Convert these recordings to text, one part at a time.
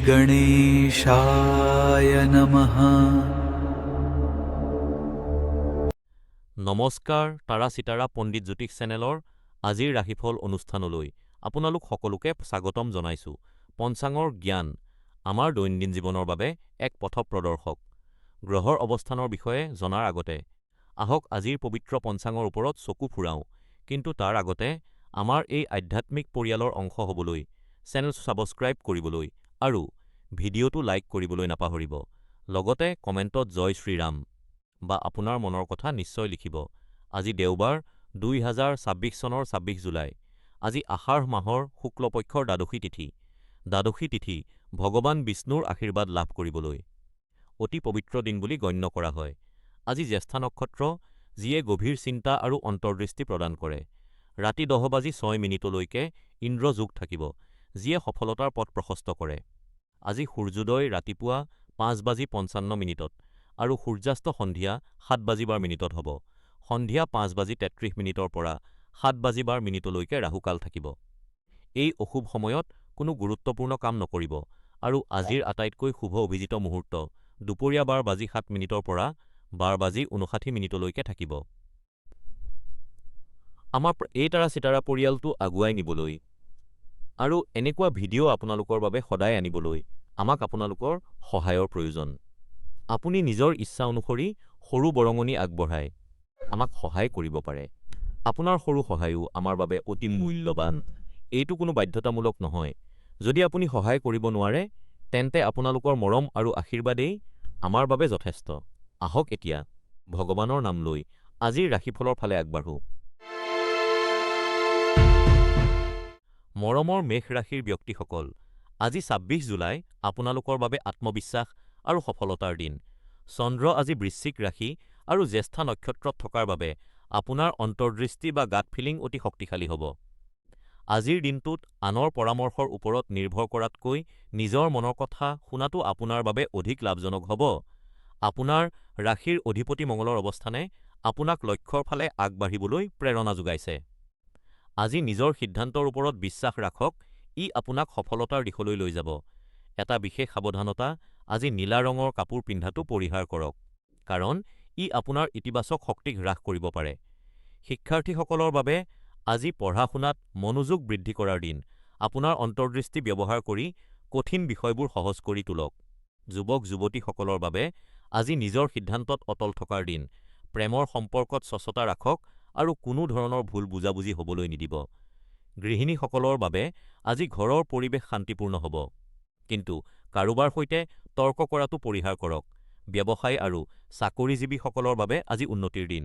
गणेशाय नमः। নমস্কাৰ তাৰা চিতাৰা পণ্ডিত জ্যোতিষ চেনেলৰ আজিৰ ৰাশিফল অনুষ্ঠানলৈ আপোনালোক সকলোকে স্বাগতম জনাইছো। পঞ্চাঙৰ জ্ঞান আমাৰ দৈনন্দিন জীৱনৰ বাবে এক পথপ্ৰদৰ্শক। গ্ৰহৰ অৱস্থানৰ বিষয়ে জনাৰ আগতে আহক আজিৰ পবিত্ৰ পঞ্চাঙৰ ওপৰত চকু ফুৰাওঁ, কিন্তু তাৰ আগতে আমাৰ এই আধ্যাত্মিক পৰিয়ালৰ অংশ হ'বলৈ চেনেল ছাবস্ক্ৰাইব কৰিবলৈ আৰু ভিডিঅ'টো লাইক কৰিবলৈ নাপাহৰিব। লগতে কমেণ্টত জয় শ্ৰীৰাম বা আপোনাৰ মনৰ কথা নিশ্চয় লিখিব। আজি দেওবাৰ ২০২৬ চনৰ ২৬ জুলাই। আজি আষাঢ় মাহৰ শুক্লপক্ষৰ দ্বাদশী তিথি। দ্বাদশী তিথি ভগৱান বিষ্ণুৰ আশীৰ্বাদ লাভ কৰিবলৈ অতি পবিত্ৰ দিন বুলি গণ্য কৰা হয়। আজি জ্যেষ্ঠা নক্ষত্ৰ, যিয়ে গভীৰ চিন্তা আৰু অন্তৰ্দৃষ্টি প্ৰদান কৰে। ৰাতি 10:06 ইন্দ্ৰযোগ থাকিব, যিয়ে সফলতাৰ পথ প্ৰশস্ত কৰে। আজি সূৰ্যোদয় ৰাতিপুৱা 5:55 আৰু সূৰ্যাস্ত সন্ধিয়া 7:00 হ'ব। সন্ধিয়া 5:33 পৰা 7:00 ৰাহুকাল থাকিব। এই অশুভ সময়ত কোনো গুৰুত্বপূৰ্ণ কাম নকৰিব আৰু আজিৰ আটাইতকৈ শুভ অভিজিত মুহূৰ্ত দুপৰীয়া 12:07 পৰা 12:59 থাকিব। আমাৰ এই তাৰা চিতাৰা পৰিয়ালটো আগুৱাই নিবলৈ আৰু এনেকুৱা ভিডিঅ' আপোনালোকৰ বাবে সদায় আনিবলৈ আমাক আপোনালোকৰ সহায়ৰ প্ৰয়োজন। আপুনি নিজৰ ইচ্ছা অনুসৰি সৰু বৰঙণি আগবঢ়াই আমাক সহায় কৰিব পাৰে। আপোনাৰ সৰু সহায়ো আমাৰ বাবে অতি মূল্যৱান। এইটো কোনো বাধ্যতামূলক নহয়। যদি আপুনি সহায় কৰিব নোৱাৰে, তেন্তে আপোনালোকৰ মৰম আৰু আশীৰ্বাদেই আমাৰ বাবে যথেষ্ট। আহক এতিয়া ভগৱানৰ নাম লৈ আজিৰ ৰাশিফলৰ ফালে আগবাঢ়ো। মৰমৰ মেষ ৰাশিৰ ব্যক্তিসকল, আজি ২৬ জুলাই আপোনালোকৰ বাবে আত্মবিশ্বাস আৰু সফলতাৰ দিন। চন্দ্ৰ আজি বৃশ্চিক ৰাশি আৰু জ্যেষ্ঠা নক্ষত্ৰত থকাৰ বাবে আপোনাৰ অন্তৰ্দৃষ্টি বা গাট ফিলিং অতি শক্তিশালী হ'ব। আজিৰ দিনটোত আনৰ পৰামৰ্শৰ ওপৰত নিৰ্ভৰ কৰাতকৈ নিজৰ মনৰ কথা শুনাটো আপোনাৰ বাবে অধিক লাভজনক হ'ব। আপোনাৰ ৰাশিৰ অধিপতি মঙ্গলৰ অৱস্থানে আপোনাক লক্ষ্যৰ ফালে আগবাঢ়িবলৈ প্ৰেৰণা যোগাইছে। আজি নিজৰ সিদ্ধান্তৰ ওপৰত বিশ্বাস ৰাখক, ই আপোনাক সফলতাৰ দিশলৈ লৈ যাব। এটা বিশেষ সাৱধানতা, আজি নীলা ৰঙৰ কাপোৰ পিন্ধাটো পৰিহাৰ কৰক, কাৰণ ই আপোনাৰ ইতিবাচক শক্তিক হ্ৰাস কৰিব পাৰে। শিক্ষাৰ্থীসকলৰ বাবে আজি পঢ়া-শুনাত মনোযোগ বৃদ্ধি কৰাৰ দিন। আপোনাৰ অন্তৰ্দৃষ্টি ব্যৱহাৰ কৰি কঠিন বিষয়বোৰ সহজ কৰি তোলক। যুৱক-যুৱতীসকলৰ বাবে আজি নিজৰ সিদ্ধান্তত অটল থকাৰ দিন। প্ৰেমৰ সম্পৰ্কত স্বচ্ছতা ৰাখক আৰু কোনো ধৰণৰ ভুল বুজাবুজি হ'বলৈ নিদিব। গৃহিণীসকলৰ বাবে আজি ঘৰৰ পৰিৱেশ শান্তিপূৰ্ণ হ'ব, কিন্তু কাৰোবাৰ সৈতে তৰ্ক কৰাটো পৰিহাৰ কৰক। ব্যৱসায় আৰু চাকৰিজীৱীসকলৰ বাবে আজি উন্নতিৰ দিন।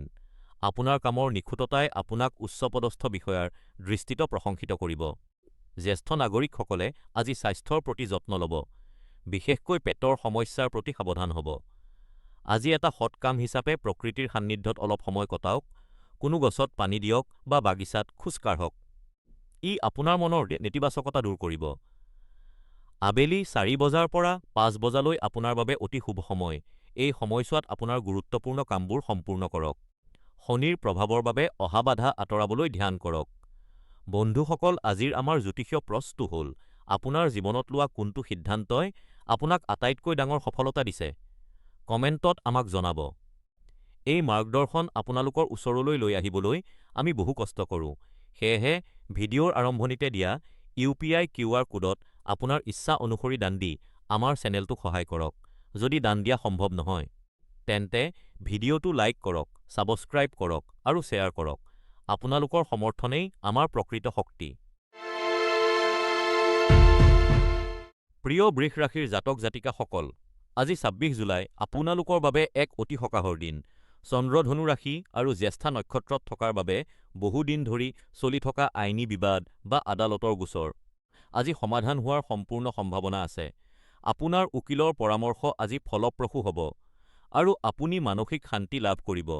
আপোনাৰ কামৰ নিখুঁততাই আপোনাক উচ্চপদস্থ বিষয়াৰ দৃষ্টিত প্ৰশংসিত কৰিব। জ্যেষ্ঠ নাগৰিকসকলে আজি স্বাস্থ্যৰ প্ৰতি যত্ন ল'ব, বিশেষকৈ পেটৰ সমস্যাৰ প্ৰতি সাৱধান হ'ব। আজি এটা সৎ কাম হিচাপে প্ৰকৃতিৰ সান্নিধ্যত অলপ সময় কটাওক। কোনো গছত পানী দিয়ক বা বাগিচাত খোজ কাঢ়ক। ই আপোনাৰ মনৰ নেতিবাচকতা দূৰ কৰিব। আবেলি ৪ বজাৰ পৰা ৫ বজালৈ আপোনাৰ বাবে অতি শুভ সময়। এই সময়ছোৱাত আপোনাৰ গুৰুত্বপূৰ্ণ কামবোৰ সম্পূৰ্ণ কৰক। শনিৰ প্ৰভাৱৰ বাবে অহা বাধা আঁতৰাবলৈ ধ্যান কৰক। বন্ধুসকল, আজিৰ আমাৰ জ্যোতিষীয় প্ৰশ্নটো হ'ল, আপোনাৰ জীৱনত লোৱা কোনটো সিদ্ধান্তই আপোনাক আটাইতকৈ ডাঙৰ সফলতা দিছে? কমেণ্টত আমাক জনাব। এই মাৰ্গদৰ্শন আপোনালোকৰ ওচৰলৈ লৈ আহিবলৈ আমি বহু কষ্ট কৰোঁ। সেয়েহে ভিডিঅ'ৰ আৰম্ভণিতে দিয়া UPI QR কোডত আপোনাৰ ইচ্ছা অনুসৰি দান দি আমাৰ চেনেলটোক সহায় কৰক। যদি দান দিয়া সম্ভৱ নহয়, তেন্তে ভিডিঅ'টো লাইক কৰক, ছাবস্ক্ৰাইব কৰক আৰু শ্বেয়াৰ কৰক। আপোনালোকৰ সমৰ্থনেই আমাৰ প্ৰকৃত শক্তি। প্ৰিয় বৃষ ৰাশিৰ জাতক জাতিকাসকল, আজি ২৬ জুলাই আপোনালোকৰ বাবে এক অতি সকাহৰ দিন। চন্দ্ৰ ধনু ৰাশি আৰু জ্যেষ্ঠা নক্ষত্ৰত থকাৰ বাবে বহুদিন ধৰি চলি থকা আইনী বিবাদ বা আদালতৰ গোচৰ আজি সমাধান হোৱাৰ সম্পূৰ্ণ সম্ভাৱনা আছে। আপোনাৰ উকিলৰ পৰামৰ্শ আজি ফলপ্ৰসূ হ'ব আৰু আপুনি মানসিক শান্তি লাভ কৰিব।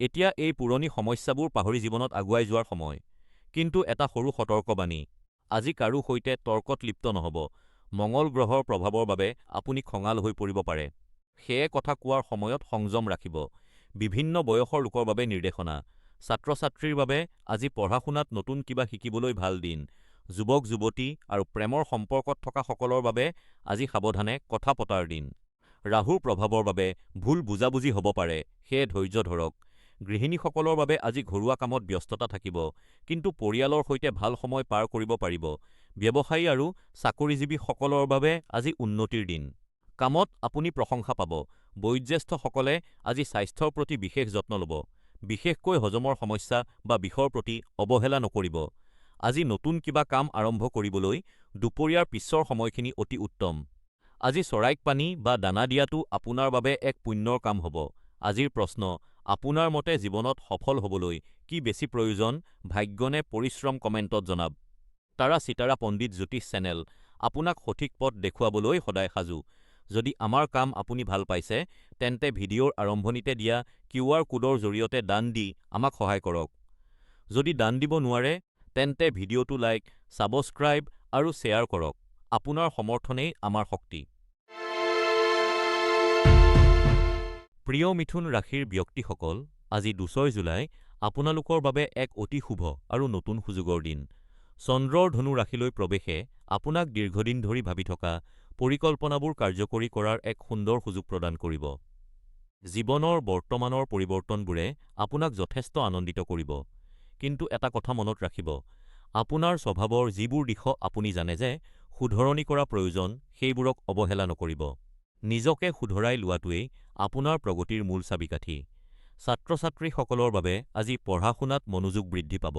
এতিয়া এই পুৰণি সমস্যাবোৰ পাহৰি জীৱনত আগুৱাই যোৱাৰ সময়। কিন্তু এটা সৰু সতৰ্কবাণী, আজি কাৰো সৈতে তৰ্কত লিপ্ত নহ'ব। মঙ্গল গ্ৰহৰ প্ৰভাৱৰ বাবে আপুনি খঙাল হৈ পৰিব পাৰে। সেয়ে কথা কোৱাৰ সময়ত সংযম ৰাখিব। বিভিন্ন বয়সৰ লোকৰ বাবে নিৰ্দেশনা। ছাত্ৰ-ছাত্ৰীৰ বাবে আজি পঢ়া-শুনাত নতুন কিবা শিকিবলৈ ভাল দিন। যুৱক-যুৱতী আৰু প্ৰেমৰ সম্পৰ্কত থকা সকলৰ বাবে আজি সাৱধানে কথা পতাৰ দিন। ৰাহুৰ প্ৰভাৱৰ বাবে ভুল বুজাবুজি হ'ব পাৰে, সেয়ে ধৈৰ্য ধৰক। গৃহিণীসকলৰ বাবে আজি ঘৰুৱা কামত ব্যস্ততা থাকিব, কিন্তু পৰিয়ালৰ সৈতে ভাল সময় পাৰ কৰিব পাৰিব। ব্যৱসায়ী আৰু চাকৰিজীৱীসকলৰ বাবে আজি উন্নতিৰ দিন। কামত আপুনি প্ৰশংসা পাব। বয়োজ্যেষ্ঠসকলে আজি স্বাস্থ্যৰ প্ৰতি বিশেষ যত্ন ল'ব। বিশেষকৈ হজমৰ সমস্যা বা বিষৰ প্ৰতি অৱহেলা নকৰিব। আজি নতুন কিবা কাম আৰম্ভ কৰিবলৈ দুপৰীয়াৰ পিছৰ সময়খিনি অতি উত্তম। আজি চৰাইক পানী বা দানা দিয়াটো আপোনাৰ বাবে এক পুণ্যৰ কাম হ'ব। আজিৰ প্ৰশ্ন, আপোনাৰ মতে জীৱনত সফল হ'বলৈ কি বেছি প্ৰয়োজন, ভাগ্য নে পৰিশ্ৰম? কমেণ্টত জনাব। তাৰা চিতাৰা পণ্ডিত জ্যোতিষ চেনেল আপোনাক সঠিক পথ দেখুৱাবলৈ সদায় সাজু। যদি আমাৰ কাম আপুনি ভাল পাইছে, তেন্তে ভিডিঅ'ৰ আৰম্ভণিতে দিয়া QR কোডৰ জৰিয়তে দান দি আমাক সহায় কৰক। যদি দান দিব নোৱাৰে, তেন্তে ভিডিঅ'টো লাইক, ছাবস্ক্ৰাইব আৰু শ্বেয়াৰ কৰক। আপোনাৰ সমৰ্থনেই আমাৰ শক্তি। প্ৰিয় মিথুন ৰাশিৰ ব্যক্তিসকল, আজি ২ জুলাই আপোনালোকৰ বাবে এক অতি শুভ আৰু নতুন সুযোগৰ দিন। চন্দ্ৰৰ ধনু ৰাশিলৈ প্ৰৱেশে আপোনাক দীৰ্ঘদিন ধৰি ভাবি থকা পৰিকল্পনাবোৰ কাৰ্যকৰী কৰাৰ এক সুন্দৰ সুযোগ প্ৰদান কৰিব। জীৱনৰ বৰ্তমানৰ পৰিৱৰ্তনবোৰে আপোনাক যথেষ্ট আনন্দিত কৰিব। কিন্তু এটা কথা মনত ৰাখিব, আপোনাৰ স্বভাৱৰ যিবোৰ দিশ আপুনি জানে যে শুধৰণি কৰা প্ৰয়োজন, সেইবোৰক অৱহেলা নকৰিব। নিজকে শুধৰাই লোৱাটোৱেই আপোনাৰ প্ৰগতিৰ মূল চাবিকাঠি। ছাত্ৰ-ছাত্ৰীসকলৰ বাবে আজি পঢ়া-শুনাত মনোযোগ বৃদ্ধি পাব,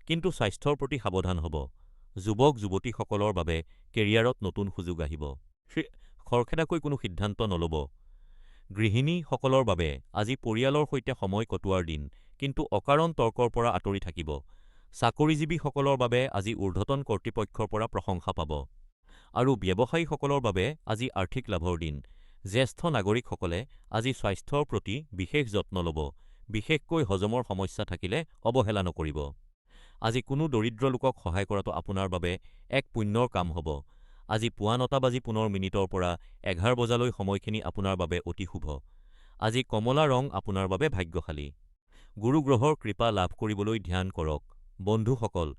কিন্তু স্বাস্থ্যৰ প্ৰতি সাৱধান হ'ব। যুৱক-যুৱতীসকলৰ বাবে কেৰিয়াৰত নতুন সুযোগ আহিব। খৰখেদাকৈ কোনো সিদ্ধান্ত নল'ব। গৃহিণীসকলৰ বাবে আজি পৰিয়ালৰ সৈতে সময় কটোৱাৰ দিন, কিন্তু অকাৰণ তৰ্কৰ পৰা আঁতৰি থাকিব। চাকৰিজীৱীসকলৰ বাবে আজি ঊৰ্ধ্বতন কৰ্তৃপক্ষৰ পৰা প্ৰশংসা পাব। আৰু ব্যৱসায়ীসকলৰ বাবে আজি আৰ্থিক লাভৰ দিন। জ্যেষ্ঠ নাগৰিকসকলে আজি স্বাস্থ্যৰ প্ৰতি বিশেষ যত্ন ল'ব, বিশেষকৈ হজমৰ সমস্যা থাকিলে অৱহেলা নকৰিব। আজি কোনো দৰিদ্ৰ লোকক সহায় কৰাটো আপোনাৰ বাবে এক পুণ্যৰ কাম হ'ব। আজি পুৱা ৯টা বাজি ১৫ মিনিটৰ পৰা ১১ বজালৈ সময়খিনি আপোনাৰ বাবে অতি শুভ। আজি কমলা ৰং আপোনাৰ বাবে ভাগ্যশালী। গুৰু গ্ৰহৰ কৃপা লাভ কৰিবলৈ ধ্যান কৰক। বন্ধুসকল,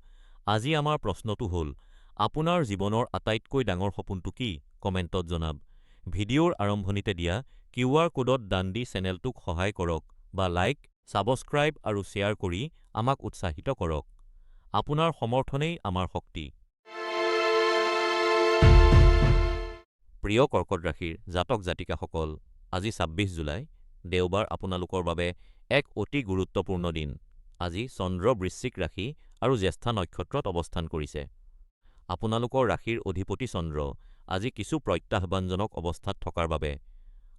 আজি আমাৰ প্ৰশ্নটো হ'ল, আপোনাৰ জীৱনৰ আটাইতকৈ ডাঙৰ সপোনটো কি? কমেণ্টত জনাব। ভিডিঅ'ৰ আৰম্ভণিতে দিয়া QR কোডত দান দি চেনেলটোক সহায় কৰক বা লাইক, ছাবস্ক্ৰাইব আৰু শ্বেয়াৰ কৰি আমাক উৎসাহিত কৰক। আপোনাৰ সমৰ্থনেই আমাৰ শক্তি। প্ৰিয় কৰ্কট ৰাশিৰ জাতক জাতিকাসকল, আজি ২৬ জুলাই দেওবাৰ আপোনালোকৰ বাবে এক অতি গুৰুত্বপূৰ্ণ দিন। আজি চন্দ্ৰ বৃশ্চিক ৰাশি আৰু জ্যেষ্ঠা নক্ষত্ৰত অৱস্থান কৰিছে। আপোনালোকৰ ৰাশিৰ অধিপতি চন্দ্ৰ আজি কিছু প্ৰত্যাহ্বানজনক অৱস্থাত থকাৰ বাবে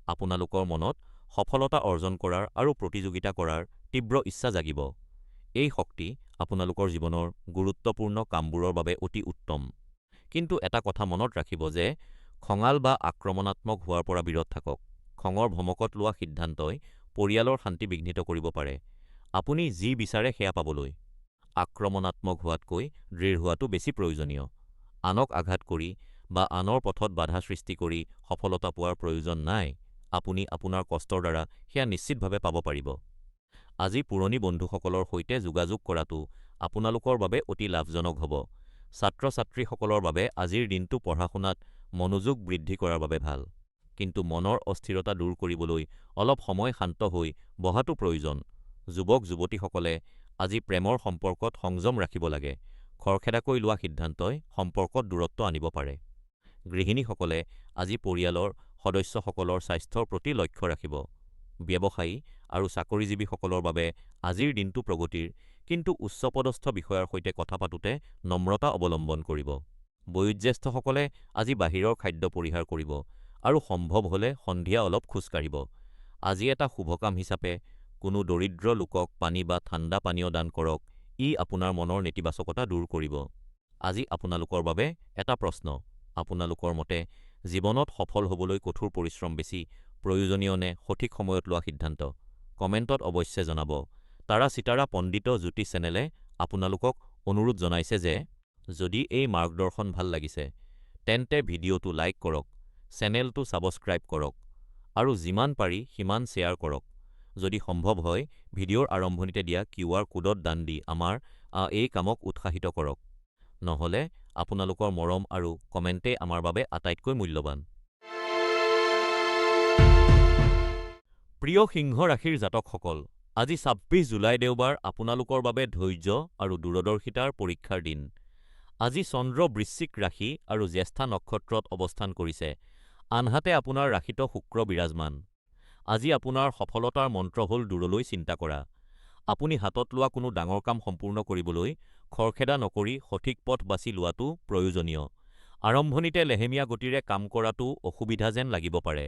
আপোনালোকৰ মনত সফলতা অৰ্জন কৰাৰ আৰু প্ৰতিযোগিতা কৰাৰ তীব্ৰ ইচ্ছা জাগিব। এই শক্তি আপোনালোকৰ জীৱনৰ গুৰুত্বপূৰ্ণ কামবোৰৰ বাবে অতি উত্তম। কিন্তু এটা কথা মনত ৰাখিব যে খঙাল বা আক্ৰমণাত্মক হোৱাৰ পৰা বিৰত থাকক। খঙৰ ভমকত লোৱা সিদ্ধান্তই পৰিয়ালৰ শান্তি বিঘ্নিত কৰিব পাৰে। আপুনি যি বিচাৰে সেয়া পাবলৈ আক্ৰমণাত্মক হোৱাতকৈ দৃঢ় হোৱাটো বেছি প্ৰয়োজনীয়। আনক আঘাত কৰি বা আনৰ পথত বাধা সৃষ্টি কৰি সফলতা পোৱাৰ প্ৰয়োজন নাই। আপুনি আপোনাৰ কষ্টৰ দ্বাৰা সেয়া নিশ্চিতভাৱে পাব পাৰিব। আজি পুৰণি বন্ধুসকলৰ সৈতে যোগাযোগ কৰাটো আপোনালোকৰ বাবে অতি লাভজনক হ'ব। ছাত্ৰ-ছাত্ৰীসকলৰ বাবে আজিৰ দিনটো পঢ়া-শুনাত মনোযোগ বৃদ্ধি কৰাৰ বাবে ভাল। কিন্তু মনৰ অস্থিৰতা দূৰ কৰিবলৈ অলপ সময় শান্ত হৈ বহাটো প্ৰয়োজন। যুৱক-যুৱতীসকলে আজি প্ৰেমৰ সম্পৰ্কত সংযম ৰাখিব লাগে। খৰখেদাকৈ লোৱা সিদ্ধান্তই সম্পৰ্কত দূৰত্ব আনিব পাৰে। গৃহিণীসকলে আজি পৰিয়ালৰ সদস্যসকলৰ স্বাস্থ্যৰ প্ৰতি লক্ষ্য ৰাখিব। ব্যৱসায়ী আৰু চাকৰিজীৱীসকলৰ বাবে আজিৰ দিনটো প্ৰগতিৰ, কিন্তু উচ্চপদস্থ বিষয়াৰ সৈতে কথা পাতোতে নম্ৰতা অৱলম্বন কৰিব। বয়োজ্যেষ্ঠসকলে আজি বাহিৰৰ খাদ্য পৰিহাৰ কৰিব আৰু সম্ভৱ হ'লে সন্ধিয়া অলপ খোজ কাঢ়িব। আজি এটা শুভ কাম হিচাপে কোনো দৰিদ্ৰ লোকক পানী বা ঠাণ্ডা পানীয় দান কৰক। ই আপোনাৰ মনৰ নেতিবাচকতা দূৰ কৰিব। আজি আপোনালোকৰ বাবে এটা প্ৰশ্ন, আপোনালোকৰ মতে জীৱনত সফল হ'বলৈ কঠোৰ পৰিশ্ৰম বেছি প্ৰয়োজনীয় নে সঠিক সময়ত লোৱা সিদ্ধান্ত? কমেণ্টত অৱশ্যে জনাব। তাৰা চিতাৰা পণ্ডিত জ্যোতিষ চেনেলে আপোনালোকক অনুৰোধ জনাইছে যে যদি এই মাৰ্গদৰ্শন ভাল লাগিছে, তেন্তে ভিডিঅ'টো লাইক কৰক, চেনেলটো ছাবস্ক্ৰাইব কৰক আৰু যিমান পাৰি সিমান শ্বেয়াৰ কৰক। যদি সম্ভৱ হয়, ভিডিঅ'ৰ আৰম্ভণিতে দিয়া QR কোডত দান দি আমাৰ এই কামক উৎসাহিত কৰক। নহ'লে আপোনালোকৰ মৰম আৰু কমেণ্টেই আমাৰ বাবে আটাইতকৈ মূল্যৱান। প্ৰিয় সিংহ ৰাশিৰ জাতকসকল, আজি ২৬ জুলাই দেওবাৰ আপোনালোকৰ বাবে ধৈৰ্য আৰু দূৰদৰ্শিতাৰ পৰীক্ষাৰ দিন। আজি চন্দ্ৰ বৃশ্চিক ৰাশি আৰু জ্যেষ্ঠা নক্ষত্ৰত অৱস্থান কৰিছে, আনহাতে আপোনাৰ ৰাশিত শুক্ৰ বিৰাজমান। আজি আপোনাৰ সফলতাৰ মন্ত্ৰ হ'ল দূৰলৈ চিন্তা কৰা। আপুনি হাতত লোৱা কোনো ডাঙৰ কাম সম্পূৰ্ণ কৰিবলৈ খৰখেদা নকৰি সঠিক পথ বাছি লোৱাটো প্ৰয়োজনীয়। আৰম্ভণিতে লেহেমীয়া গতিৰে কাম কৰাটো অসুবিধা যেন লাগিব পাৰে,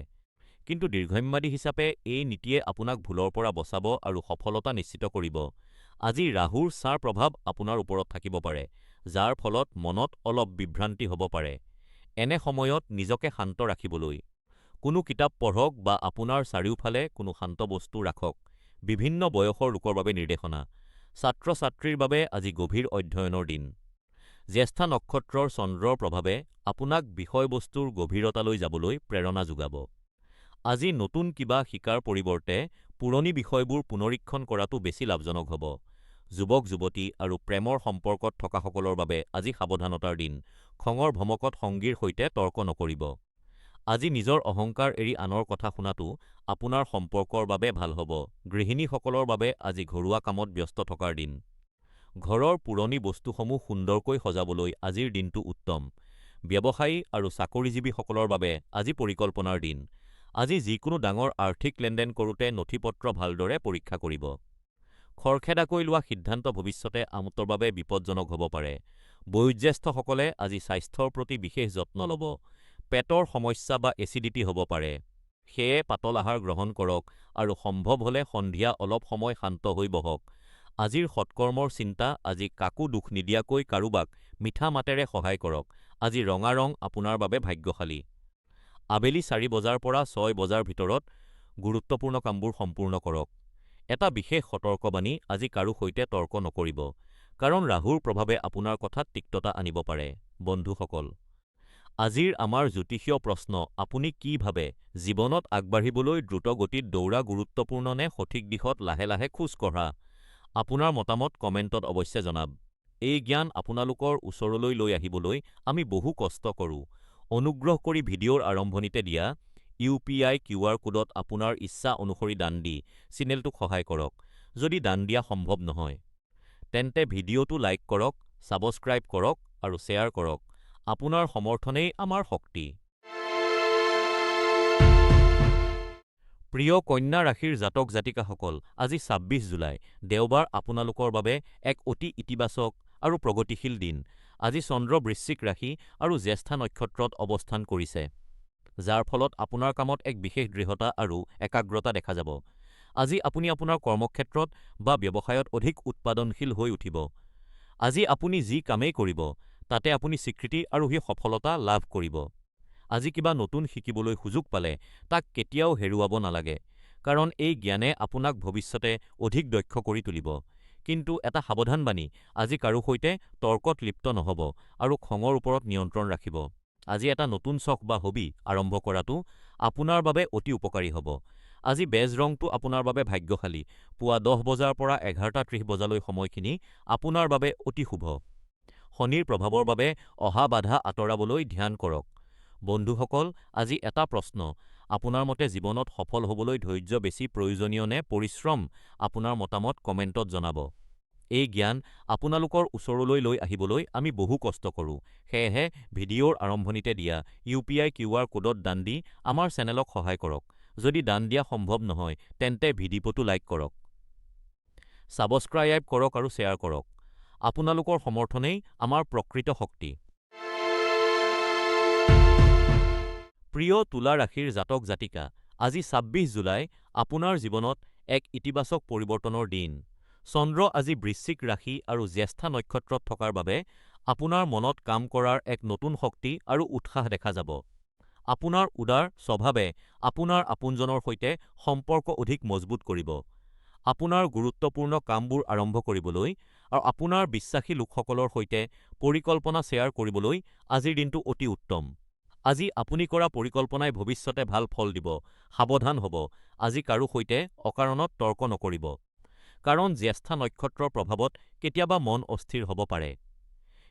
কিন্তু দীৰ্ঘম্যাদী হিচাপে এই নীতিয়ে আপোনাক ভুলৰ পৰা বচাব আৰু সফলতা নিশ্চিত কৰিব। আজি ৰাহুৰ ছাঁৰ প্ৰভাৱ আপোনাৰ ওপৰত থাকিব পাৰে, যাৰ ফলত মনত অলপ বিভ্ৰান্তি হ'ব পাৰে। এনে সময়ত নিজকে শান্ত ৰাখিবলৈ কোনো কিতাপ পঢ়ক বা আপোনাৰ চাৰিওফালে কোনো শান্ত বস্তু ৰাখক। বিভিন্ন বয়সৰ লোকৰ বাবে নিৰ্দেশনা। ছাত্ৰ-ছাত্ৰীৰ বাবে আজি গভীৰ অধ্যয়নৰ দিন। জ্যেষ্ঠা নক্ষত্ৰৰ চন্দ্ৰৰ প্ৰভাৱে আপোনাক বিষয়বস্তুৰ গভীৰতালৈ যাবলৈ প্ৰেৰণা যোগাব। আজি নতুন কিবা শিকাৰ পৰিৱৰ্তে পুৰণি বিষয়বোৰ পুনৰীক্ষণ কৰাটো বেছি লাভজনক হ'ব। যুৱক-যুৱতী আৰু প্ৰেমৰ সম্পৰ্কত থকাসকলৰ বাবে আজি সাৱধানতাৰ দিন। খঙৰ ভমকত সঙ্গীৰ সৈতে তৰ্ক নকৰিব। আজি নিজৰ অহংকাৰ এৰি আনৰ কথা শুনাটো আপোনাৰ সম্পৰ্কৰ বাবে ভাল হ'ব। গৃহিণীসকলৰ বাবে আজি ঘৰুৱা কামত ব্যস্ত থকাৰ দিন। ঘৰৰ পুৰণি বস্তুসমূহ সুন্দৰকৈ সজাবলৈ আজিৰ দিনটো উত্তম। ব্যৱসায়ী আৰু চাকৰিজীৱীসকলৰ বাবে আজি পৰিকল্পনাৰ দিন। আজি যিকোনো ডাঙৰ আৰ্থিক লেনদেন কৰোঁতে নথি-পত্ৰ ভালদৰে পৰীক্ষা কৰিব। খৰখেদাকৈ লোৱা সিদ্ধান্ত ভৱিষ্যতে আপোনাৰ বাবে বিপদজনক হ'ব পাৰে। বয়োজ্যেষ্ঠসকলে আজি স্বাস্থ্যৰ প্ৰতি বিশেষ যত্ন ল'ব। পেটৰ সমস্যা বা এচিডিটি হ'ব পাৰে, সেয়ে পাতল আহাৰ গ্ৰহণ কৰক আৰু সম্ভৱ হ'লে সন্ধিয়া অলপ সময় শান্ত হৈ বহক। আজিৰ সৎকৰ্মৰ চিন্তা আজি কাকো দুখ নিদিয়াকৈ কাৰোবাক মিঠা মাতেৰে সহায় কৰক। আজি ৰঙা ৰং আপোনাৰ বাবে ভাগ্যশালী। আবেলি ৪ বজাৰ পৰা ৬ বজাৰ ভিতৰত গুৰুত্বপূৰ্ণ কামবোৰ সম্পূৰ্ণ কৰক। এটা বিশেষ সতৰ্কবাণী, আজি কাৰো সৈতে তৰ্ক নকৰিব, কাৰণ ৰাহুৰ প্ৰভাৱে আপোনাৰ কথাত তিক্ততা আনিব পাৰে। বন্ধুসকল, আজিৰ আমাৰ জ্যোতিষীয় প্ৰশ্ন, আপুনি কি ভাবে? জীৱনত আগবাঢ়িবলৈ দ্ৰুত গতিত দৌৰা গুৰুত্বপূৰ্ণ নে সঠিক দিশত লাহে লাহে খোজ কঢ়া? আপোনাৰ মতামত কমেণ্টত অৱশ্যে জনাব। এই জ্ঞান আপোনালোকৰ ওচৰলৈ লৈ আহিবলৈ আমি বহু কষ্ট কৰোঁ। অনুগ্ৰহ কৰি ভিডিঅ'ৰ আৰম্ভণিতে দিয়া UPI QR কোডত আপোনাৰ ইচ্ছা অনুসৰি দান দি চেনেলটোক সহায় কৰক। যদি দান দিয়া সম্ভৱ নহয়, তেন্তে ভিডিঅ'টো লাইক কৰক, ছাবস্ক্ৰাইব কৰক আৰু শ্বেয়াৰ কৰক। আপোনাৰ সমৰ্থনেই আমাৰ শক্তি। প্ৰিয় কন্যা ৰাশিৰ জাতক জাতিকাসকল, আজি ২৬ জুলাই দেওবাৰ আপোনালোকৰ বাবে এক অতি ইতিবাচক আৰু প্ৰগতিশীল দিন। আজি চন্দ্ৰ বৃশ্চিক ৰাশি আৰু জ্যেষ্ঠা নক্ষত্ৰত অৱস্থান কৰিছে, যাৰ ফলত আপোনাৰ কামত এক বিশেষ দৃঢ়তা আৰু একাগ্ৰতা দেখা যাব। আজি আপুনি আপোনাৰ কৰ্মক্ষেত্ৰত বা ব্যৱসায়ত অধিক উৎপাদনশীল হৈ উঠিব। আজি আপুনি যি কামেই কৰিব, তাতে আপুনি স্বীকৃতি আৰু সেই সফলতা লাভ কৰিব। আজি কিবা নতুন শিকিবলৈ সুযোগ পালে তাক কেতিয়াও হেৰুৱাব নালাগে, কাৰণ এই জ্ঞানে আপোনাক ভৱিষ্যতে অধিক দক্ষ কৰি তুলিব। কিন্তু এটা সাৱধানবাণী, আজি কাৰো সৈতে তৰ্কত লিপ্ত নহ'ব আৰু খঙৰ ওপৰত নিয়ন্ত্ৰণ ৰাখিব। আজি এটা নতুন চখ বা হবি আৰম্ভ কৰাটো আপোনাৰ বাবে অতি উপকাৰী হ'ব। আজি বেজ ৰংটো আপোনাৰ বাবে ভাগ্যশালী। পুৱা ১০ বজাৰ পৰা ১১:৩০ বজালৈ সময়খিনি আপোনাৰ বাবে অতি শুভ। শনিৰ প্ৰভাৱৰ বাবে অহা বাধা আঁতৰাবলৈ ধ্যান কৰক। বন্ধুসকল, আজি এটা প্ৰশ্ন, আপোনাৰ মতে জীৱনত সফল হ'বলৈ ধৈৰ্য বেছি প্ৰয়োজনীয় নে পৰিশ্ৰম? আপোনাৰ মতামত কমেণ্টত জনাব। এই জ্ঞান আপোনালোকৰ ওচৰলৈ লৈ আহিবলৈ আমি বহু কষ্ট কৰোঁ। সেয়েহে ভিডিঅ'ৰ আৰম্ভণিতে দিয়া UPI QR কোডত দান দি আমাৰ চেনেলক সহায় কৰক। যদি দান দিয়া সম্ভৱ নহয়, তেন্তে ভিডিঅ'টো লাইক কৰক, ছাবস্ক্ৰাইব কৰক আৰু শ্বেয়াৰ কৰক। আপোনালোকৰ সমৰ্থনেই আমাৰ প্ৰকৃত শক্তি। প্ৰিয় তুলা ৰাশিৰ জাতক জাতিকা, আজি ২৬ জুলাই আপোনাৰ জীৱনত এক ইতিবাচক পৰিৱৰ্তনৰ দিন। চন্দ্ৰ আজি বৃশ্চিক ৰাশি আৰু জ্যেষ্ঠা নক্ষত্ৰত থকাৰ বাবে আপোনাৰ মনত কাম কৰাৰ এক নতুন শক্তি আৰু উৎসাহ দেখা যাব। আপোনাৰ উদাৰ স্বভাৱে আপোনাৰ আপোনজনৰ সৈতে সম্পৰ্ক অধিক মজবুত কৰিব। আপোনাৰ গুৰুত্বপূৰ্ণ কামবোৰ আৰম্ভ কৰিবলৈ আৰু আপোনাৰ বিশ্বাসী লোকসকলৰ সৈতে পৰিকল্পনা শ্বেয়াৰ কৰিবলৈ আজিৰ দিনটো অতি উত্তম। আজি আপুনি কৰা পৰিকল্পনাই ভৱিষ্যতে ভাল ফল দিব। সাৱধান হ'ব, আজি কাৰো সৈতে অকাৰণত তৰ্ক নকৰিব, কাৰণ জ্যেষ্ঠা নক্ষত্ৰৰ প্ৰভাৱত কেতিয়াবা মন অস্থিৰ হ'ব পাৰে।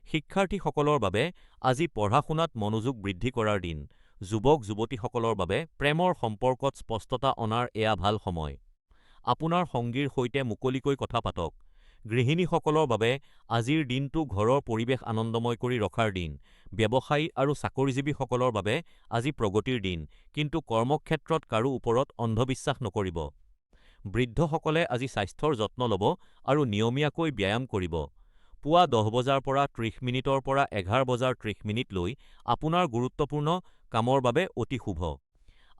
শিক্ষাৰ্থীসকলৰ বাবে আজি পঢ়া-শুনাত মনোযোগ বৃদ্ধি কৰাৰ দিন। যুৱক-যুৱতীসকলৰ বাবে প্ৰেমৰ সম্পৰ্কত স্পষ্টতা অনাৰ এয়া ভাল সময়। আপোনাৰ সঙ্গীৰ সৈতে মুকলিকৈ কথা পাতক। গৃহিণীসকলৰ বাবে আজিৰ দিনটো ঘৰৰ পৰিৱেশ আনন্দময় কৰি ৰখাৰ দিন। ব্যৱসায়ী আৰু চাকৰিজীৱীসকলৰ বাবে আজি প্ৰগতিৰ দিন, কিন্তু কৰ্মক্ষেত্ৰত কাৰো ওপৰত অন্ধবিশ্বাস নকৰিব। বৃদ্ধসকলে আজি স্বাস্থ্যৰ যত্ন ল'ব আৰু নিয়মীয়াকৈ ব্যায়াম কৰিব। পুৱা ১০ বজাৰ পৰা ৩০ মিনিটৰ পৰা ১১ বজাৰ ৩০ মিনিটলৈ আপোনাৰ গুৰুত্বপূৰ্ণ কামৰ বাবে অতি শুভ।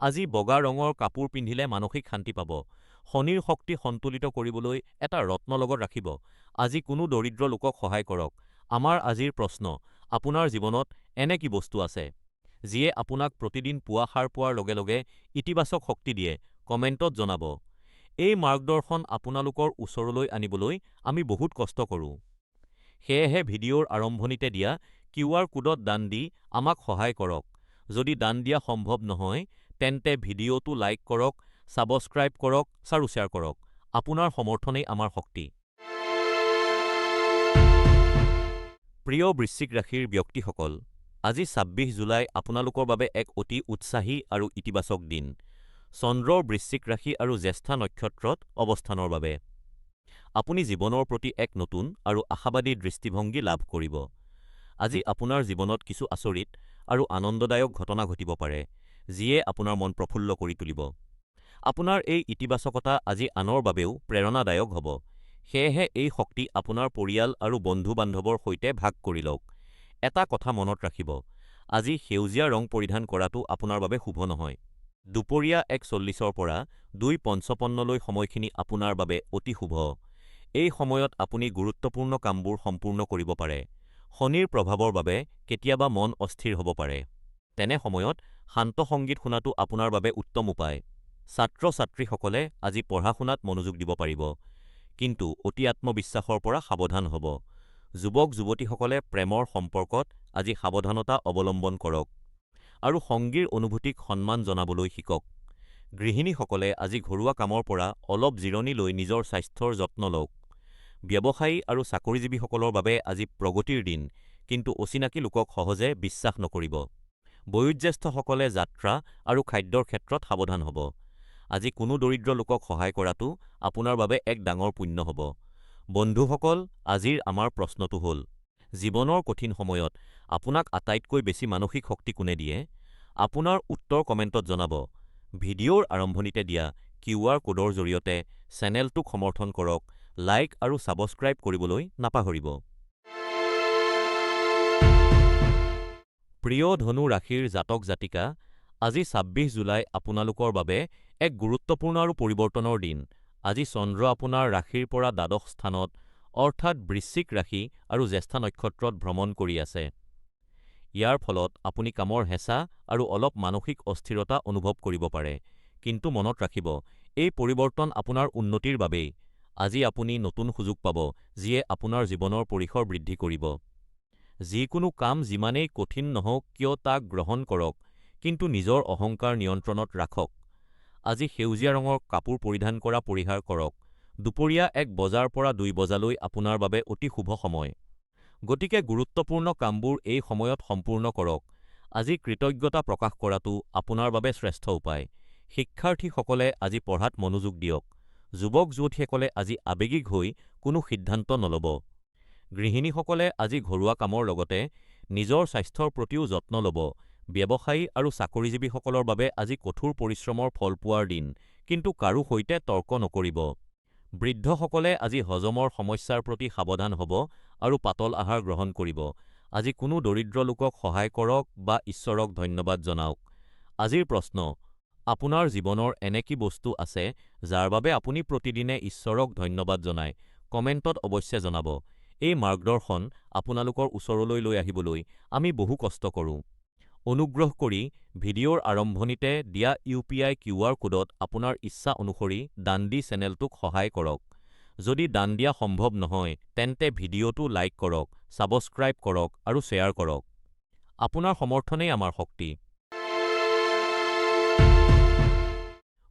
আজি বগা ৰঙৰ কাপোৰ পিন্ধিলে মানসিক শান্তি পাব। শনিৰ শক্তি সন্তুলিত কৰিবলৈ এটা ৰত্ন লগত ৰাখিব। আজি কোনো দৰিদ্ৰ লোকক সহায় কৰক। আমাৰ আজিৰ প্ৰশ্ন: আপোনাৰ জীৱনত এনে কি বস্তু আছে যিয়ে আপোনাক প্ৰতিদিন পুৱা সাৰ পোৱাৰ লগে লগে ইতিবাচক শক্তি দিয়ে? কমেণ্টত জনাব। এই মাৰ্গদৰ্শন আপোনালোকৰ ওচৰলৈ আনিবলৈ আমি বহুত কষ্ট কৰোঁ। সেয়েহে ভিডিঅ'ৰ আৰম্ভণিতে দিয়া কিউআৰ কোডত দান দি আমাক সহায় কৰক। যদি দান দিয়া সম্ভৱ নহয়, তেন্তে ভিডিঅ'টো লাইক কৰক, ছাবস্ক্ৰাইব কৰক আৰু শ্বেয়াৰ কৰক। আপোনাৰ সমৰ্থনেই আমাৰ শক্তি। প্ৰিয় বৃশ্চিক ৰাশিৰ ব্যক্তিসকল, আজি ২৬ জুলাই আপোনালোকৰ বাবে এক অতি উৎসাহী আৰু ইতিবাচক দিন। চন্দ্ৰৰ বৃশ্চিক ৰাশি আৰু জ্যেষ্ঠা নক্ষত্ৰত অৱস্থানৰ বাবে আপুনি জীৱনৰ প্ৰতি এক নতুন আৰু আশাবাদী দৃষ্টিভংগী লাভ কৰিব। আজি আপোনাৰ জীৱনত কিছু আচৰিত আৰু আনন্দদায়ক ঘটনা ঘটিব পাৰে, যিয়ে আপোনাৰ মন প্ৰফুল্ল কৰি তুলিব। আপোনাৰ এই ইতিবাচকতা আজি আনৰ বাবেও প্ৰেৰণাদায়ক হ'ব। সেয়েহে এই শক্তি আপোনাৰ পৰিয়াল আৰু বন্ধু-বান্ধৱৰ সৈতে ভাগ কৰি লওক। এটা কথা মনত ৰাখিব, আজি সেউজীয়া ৰং পৰিধান কৰাটো আপোনাৰ বাবে শুভ নহয়। দুপৰীয়া ১:৪০ৰ পৰা ২:৫৫ লৈ সময়খিনি আপোনাৰ বাবে অতি শুভ। এই সময়ত আপুনি গুৰুত্বপূৰ্ণ কামবোৰ সম্পূৰ্ণ কৰিব পাৰে। শনিৰ প্ৰভাৱৰ বাবে কেতিয়াবা মন অস্থিৰ হ'ব পাৰে। তেনে সময়ত শান্ত সংগীত শুনাটো আপোনাৰ বাবে উত্তম উপায়। ছাত্ৰ-ছাত্ৰীসকলে আজি পঢ়া-শুনাত মনোযোগ দিব পাৰিব, কিন্তু অতি আত্মবিশ্বাসৰ পৰা সাৱধান হ'ব। যুৱক-যুৱতীসকলে প্ৰেমৰ সম্পৰ্কত আজি সাৱধানতা অৱলম্বন কৰক আৰু সংগীৰ অনুভূতিক সন্মান জনাবলৈ শিকক। গৃহিণীসকলে আজি ঘৰুৱা কামৰ পৰা অলপ জিৰণি লৈ নিজৰ স্বাস্থ্যৰ যত্ন লওক। ব্যৱসায়ী আৰু চাকৰিজীৱীসকলৰ বাবে আজি প্ৰগতিৰ দিন, কিন্তু অচিনাকি লোকক সহজে বিশ্বাস নকৰিব। বয়োজ্যেষ্ঠসকলে যাত্ৰা আৰু খাদ্যৰ ক্ষেত্ৰত সাৱধান হ'ব। আজি কোনো দৰিদ্ৰ লোকক সহায় কৰাটো আপোনাৰ বাবে এক ডাঙৰ পুণ্য হ'ব। বন্ধুসকল, আজিৰ আমাৰ প্ৰশ্নটো হ'ল: জীৱনৰ কঠিন সময়ত আপোনাক আটাইতকৈ বেছি মানসিক শক্তি কোনে দিয়ে? আপোনাৰ উত্তৰ কমেণ্টত জনাব। ভিডিঅ'ৰ আৰম্ভণিতে দিয়া কিউআৰ কোডৰ জৰিয়তে চেনেলটোক সমৰ্থন কৰক, লাইক আৰু ছাবস্ক্ৰাইব কৰিবলৈ নাপাহৰিব। প্ৰিয় ধনু ৰাশিৰ জাতক-জাতিকা, আজি ২৬ জুলাই আপোনালোকৰ বাবে এক গুৰুত্বপূৰ্ণ আৰু পৰিৱৰ্তনৰ দিন। আজি চন্দ্ৰ আপোনাৰ ৰাশিৰ পৰা দ্বাদশ স্থানত, অৰ্থাৎ বৃশ্চিক ৰাশি আৰু জ্যেষ্ঠা নক্ষত্ৰত ভ্ৰমণ কৰি আছে। ইয়াৰ ফলত আপুনি কামৰ হেঁচা আৰু অলপ মানসিক অস্থিৰতা অনুভৱ কৰিব পাৰে। কিন্তু মনত ৰাখিব, এই পৰিৱৰ্তন আপোনাৰ উন্নতিৰ বাবেই। আজি আপুনি নতুন সুযোগ পাব, যিয়ে আপোনাৰ জীৱনৰ পৰিসৰ বৃদ্ধি কৰিব। যিকোনো কাম যিমানেই কঠিন নহওক কিয় তাক গ্ৰহণ কৰক, কিন্তু নিজৰ অহংকাৰ নিয়ন্ত্ৰণত ৰাখক। আজি সেউজীয়া ৰঙৰ কাপোৰ পৰিধান কৰা পৰিহাৰ কৰক। দুপৰীয়া ১ বজাৰ পৰা ২ বজালৈ আপোনাৰ বাবে অতি শুভ সময়। গতিকে গুৰুত্বপূৰ্ণ কামবোৰ এই সময়ত সম্পূৰ্ণ কৰক। আজি কৃতজ্ঞতা প্ৰকাশ কৰাটো আপোনাৰ বাবে শ্ৰেষ্ঠ উপায়। শিক্ষাৰ্থীসকলে আজি পঢ়াত মনোযোগ দিয়ক। যুৱক-যুৱতীসকলে আজি আৱেগিক হৈ কোনো সিদ্ধান্ত নল'ব। গৃহিণীসকলে আজি ঘৰুৱা কামৰ লগতে নিজৰ স্বাস্থ্যৰ প্ৰতিও যত্ন ল'ব। ব্যৱসায়ী আৰু চাকৰিজীৱীসকলৰ বাবে আজি কঠোৰ পৰিশ্ৰমৰ ফল পোৱাৰ দিন, কিন্তু কাৰো সৈতে তৰ্ক নকৰিব। বৃদ্ধসকলে আজি হজমৰ সমস্যাৰ প্ৰতি সাৱধান হ'ব আৰু পাতল আহাৰ গ্ৰহণ কৰিব। আজি কোনো দৰিদ্ৰ লোকক সহায় কৰক বা ঈশ্বৰক ধন্যবাদ জনাওক। আজিৰ প্ৰশ্ন: আপোনাৰ জীৱনৰ এনে কি বস্তু আছে যাৰ বাবে আপুনি প্ৰতিদিনে ঈশ্বৰক ধন্যবাদ জনায়? কমেণ্টত অৱশ্যে জনাব। এই মাৰ্গদৰ্শন আপোনালোকৰ ওচৰলৈ লৈ আহিবলৈ আমি বহু কষ্ট কৰোঁ। অনুগ্ৰহ কৰি ভিডিঅ'ৰ আৰম্ভণিতে দিয়া ইউ.পি.আই. কিউআৰ কোডত আপোনাৰ ইচ্ছা অনুসৰি দান দি চেনেলটোক সহায় কৰক। যদি দান দিয়া সম্ভৱ নহয়, তেন্তে ভিডিঅ'টো লাইক কৰক, ছাবস্ক্ৰাইব কৰক আৰু শ্বেয়াৰ কৰক। আপোনাৰ সমৰ্থনেই আমাৰ শক্তি।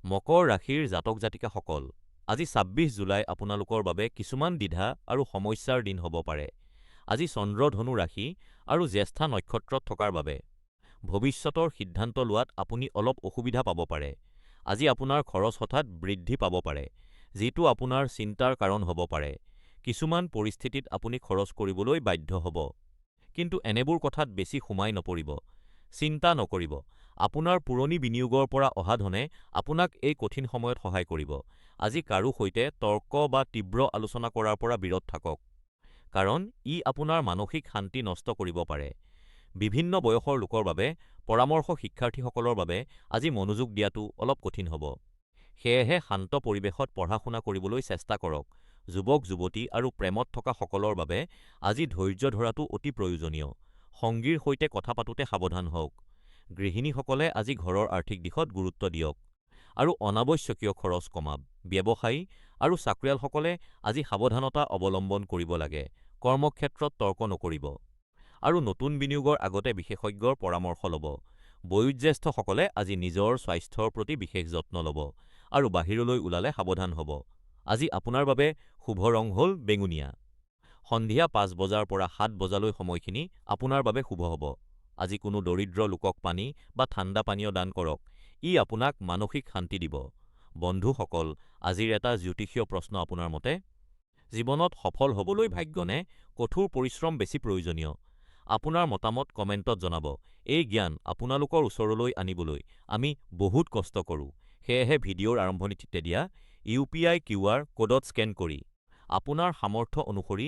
মকৰ ৰাশিৰ জাতক-জাতিকাসকল, আজি ২৬ জুলাই আপোনালোকৰ বাবে কিছুমান দ্বিধা আৰু সমস্যাৰ দিন হ'ব পাৰে। আজি চন্দ্ৰ ধনু ৰাশি আৰু জ্যেষ্ঠা নক্ষত্ৰত থকাৰ বাবে ভৱিষ্যতৰ সিদ্ধান্ত লোৱাত আপুনি অলপ অসুবিধা পাব পাৰে। আজি আপোনাৰ খৰচ হঠাৎ বৃদ্ধি পাব পাৰে, যিটো আপোনাৰ চিন্তাৰ কাৰণ হ'ব পাৰে। কিছুমান পৰিস্থিতিত আপুনি খৰচ কৰিবলৈ বাধ্য হ'ব। কিন্তু এনেবোৰ কথাত বেছি সোমাই নপৰিব। চিন্তা নকৰিব। আপোনাৰ পুৰণি বিনিয়োগৰ পৰা অহা ধনে আপোনাক এই কঠিন সময়ত সহায় কৰিব। আজি কাৰো সৈতে তৰ্ক বা তীব্ৰ আলোচনা কৰাৰ পৰা বিৰত থাকক, কাৰণ ই আপোনাৰ মানসিক শান্তি নষ্ট কৰিব পাৰে। বিভিন্ন বয়সৰ লোকৰ বাবে পৰামৰ্শ শিক্ষাৰ্থীসকলৰ বাবে আজি মনোযোগ দিয়াটো অলপ কঠিন হ'ব। সেয়েহে শান্ত পৰিৱেশত পঢ়া-শুনা কৰিবলৈ চেষ্টা কৰক। যুৱক-যুৱতী আৰু প্ৰেমত থকা সকলৰ বাবে আজি ধৈৰ্য ধৰাটো অতি প্ৰয়োজনীয়। সঙ্গীৰ সৈতে কথা পাতোতে সাৱধান হওক। গৃহিণীসকলে আজি ঘৰৰ আৰ্থিক দিশত গুৰুত্ব দিয়ক আৰু অনাৱশ্যকীয় খৰচ কমাব। ব্যৱসায়ী আৰু চাকৰিয়ালসকলে আজি সাৱধানতা অৱলম্বন কৰিব লাগে। কৰ্মক্ষেত্ৰত তৰ্ক নকৰিব আৰু নতুন বিনিয়োগৰ আগতে বিশেষজ্ঞৰ পৰামৰ্শ ল'ব। বয়োজ্যেষ্ঠসকলে আজি নিজৰ স্বাস্থ্যৰ প্ৰতি বিশেষ যত্ন ল'ব আৰু বাহিৰলৈ ওলালে সাৱধান হ'ব। আজি আপোনাৰ বাবে শুভ ৰং হ'ল বেঙুনীয়া। সন্ধিয়া ৫ বজাৰ পৰা ৭ বজালৈ সময়খিনি আপোনাৰ বাবে শুভ হ'ব। আজি কোনো দৰিদ্ৰ লোকক পানী বা ঠাণ্ডা পানীয় দান কৰক। ই আপোনাক মানসিক শান্তি দিব। বন্ধুসকল, আজিৰ এটা জ্যোতিষীয় প্ৰশ্ন আপোনাৰ মতে? জীৱনত সফল হ'বলৈ ভাগ্য নে কঠোৰ পৰিশ্ৰম বেছি প্ৰয়োজনীয়? আপোনাৰ মতামত কমেণ্টত জনাব। এই জ্ঞান আপোনালোকৰ ওচৰলৈ আনিবলৈ আমি বহুত কষ্ট কৰোঁ। সেয়েহে ভিডিঅ'ৰ আৰম্ভণিতে দিয়া UPI QR ক'ডত স্কেন কৰি আপোনাৰ সামৰ্থ্য অনুসৰি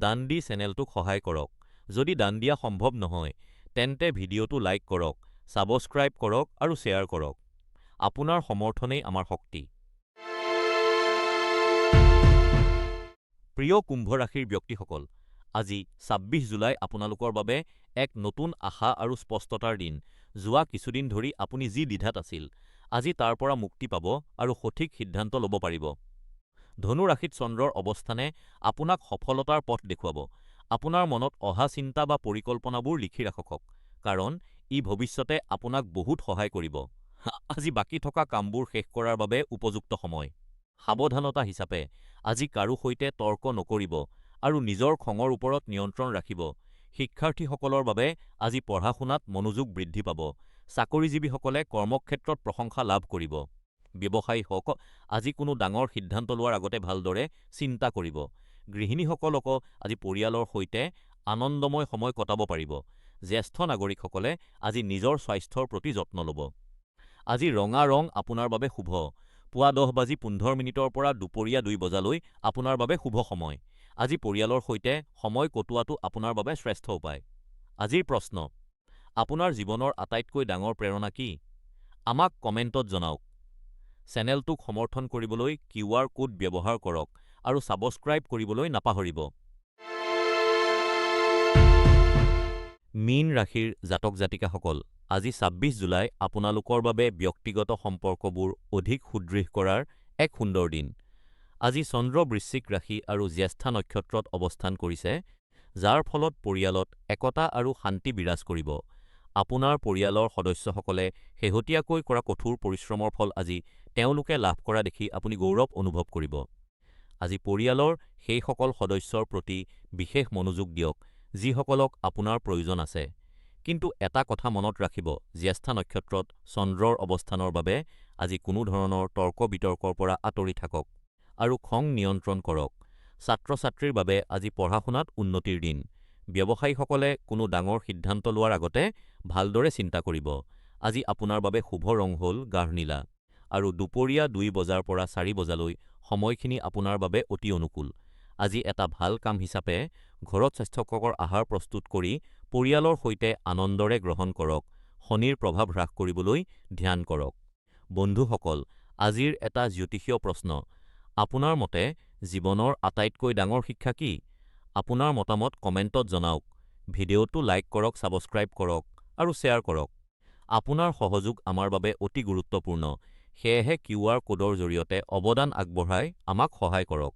দান দি চেনেলটোক সহায় কৰক। যদি দান দিয়া সম্ভৱ নহয়, তেন্তে ভিডিঅ'টো লাইক কৰক, ছাবস্ক্ৰাইব কৰক আৰু শ্বেয়াৰ কৰক। আপোনাৰ সমৰ্থনেই আমাৰ শক্তি। প্ৰিয় কুম্ভ ৰাশিৰ ব্যক্তিসকল, আজি ২৬ জুলাই আপোনালোকৰ বাবে এক নতুন আশা আৰু স্পষ্টতাৰ দিন। যোৱা কিছুদিন ধৰি আপুনি যি দ্বিধাত আছিল, আজি তাৰ পৰা মুক্তি পাব আৰু সঠিক সিদ্ধান্ত ল'ব পাৰিব। ধনু ৰাশিত চন্দ্ৰৰ অৱস্থানে আপোনাক সফলতাৰ পথ দেখুৱাব। আপোনাৰ মনত অহা চিন্তা বা পৰিকল্পনাবোৰ লিখি ৰাখক, কাৰণ ই ভৱিষ্যতে আপোনাক বহুত সহায় কৰিব। আজি বাকী থকা কামবোৰ শেষ কৰাৰ বাবে উপযুক্ত সময়। সাৱধানতা হিচাপে আজি কাৰো সৈতে তৰ্ক নকৰিব আৰু নিজৰ খঙৰ ওপৰত নিয়ন্ত্ৰণ ৰাখিব। শিক্ষাৰ্থীসকলৰ বাবে আজি পঢ়া-শুনাত মনোযোগ বৃদ্ধি পাব। চাকৰিজীৱীসকলে কৰ্মক্ষেত্ৰত প্ৰশংসা লাভ কৰিব। ব্যৱসায়ী হওক, আজি কোনো ডাঙৰ সিদ্ধান্ত লোৱাৰ আগতে ভালদৰে চিন্তা কৰিব। গৃহিণীসকলকো আজি পৰিয়ালৰ সৈতে আনন্দময় সময় কটাব পাৰিব। জ্যেষ্ঠ নাগৰিকসকলে আজি নিজৰ স্বাস্থ্যৰ প্ৰতি যত্ন ল'ব। আজি ৰঙা ৰং আপোনাৰ বাবে শুভ। পুৱা 10:15 পৰা দুপৰীয়া 2 বজালৈ আপোনাৰ বাবে শুভ সময়। আজি পৰিয়ালৰ সৈতে সময় কটোৱাটো আপোনাৰ বাবে শ্ৰেষ্ঠ উপায়। আজিৰ প্ৰশ্ন: আপোনাৰ জীৱনৰ আটাইতকৈ ডাঙৰ প্ৰেৰণা কি? আমাক কমেণ্টত জনাওক। চেনেলটোক সমৰ্থন কৰিবলৈ QR কোড ব্যৱহাৰ কৰক আৰু ছাবস্ক্ৰাইব কৰিবলৈ নাপাহৰিব। মীন ৰাশিৰ জাতক জাতিকাসকল, আজি ২৬ জুলাই আপোনালোকৰ বাবে ব্যক্তিগত সম্পৰ্কবোৰ অধিক সুদৃঢ় কৰাৰ এক সুন্দৰ দিন। আজি চন্দ্ৰ বৃশ্চিক ৰাশি আৰু জ্যেষ্ঠা নক্ষত্ৰত অৱস্থান কৰিছে, যাৰ ফলত পৰিয়ালত একতা আৰু শান্তি বিৰাজ কৰিব। আপোনাৰ পৰিয়ালৰ সদস্যসকলে শেহতীয়াকৈ কৰা কঠোৰ পৰিশ্ৰমৰ ফল আজি তেওঁলোকে লাভ কৰা দেখি আপুনি গৌৰৱ অনুভৱ কৰিব। আজি পৰিয়ালৰ সেইসকল সদস্যৰ প্ৰতি বিশেষ মনোযোগ দিয়ক যিসকলক আপোনাৰ প্ৰয়োজন আছে। কিন্তু এটা কথা মনত ৰাখিব, জ্যেষ্ঠা নক্ষত্ৰত চন্দ্ৰৰ অৱস্থানৰ বাবে আজি কোনো ধৰণৰ তৰ্ক-বিতৰ্কৰ পৰা আঁতৰি থাকক আৰু খং নিয়ন্ত্ৰণ কৰক। ছাত্ৰ-ছাত্ৰীৰ বাবে আজি পঢ়া-শুনাত উন্নতিৰ দিন। ব্যৱসায়ীসকলে কোনো ডাঙৰ সিদ্ধান্ত লোৱাৰ আগতে ভালদৰে চিন্তা কৰিব। আজি আপোনাৰ বাবে শুভ ৰং হ'ল গাঢ় নীলা আৰু দুপৰীয়া 2 বজাৰ পৰা 4 বজালৈ সময়খিনি আপোনাৰ বাবে অতি অনুকূল। আজি এটা ভাল কাম হিচাপে ঘৰত স্বাস্থ্যকৰ আহাৰ প্ৰস্তুত কৰি পৰিয়ালৰ সৈতে আনন্দৰে গ্ৰহণ কৰক। শনিৰ প্ৰভাৱ হ্ৰাস কৰিবলৈ ধ্যান কৰক। বন্ধুসকল, আজিৰ এটা জ্যোতিষীয় প্ৰশ্ন: আপোনাৰ মতে জীৱনৰ আটাইতকৈ ডাঙৰ শিক্ষা কি? আপোনাৰ মতামত কমেণ্টত জনাওক। ভিডিঅ'টো লাইক কৰক, ছাবস্ক্ৰাইব কৰক আৰু শ্বেয়াৰ কৰক। আপোনাৰ সহযোগ আমাৰ বাবে অতি গুৰুত্বপূৰ্ণ, সেয়েহে QR কোডৰ জৰিয়তে অৱদান আগবঢ়াই আমাক সহায় কৰক।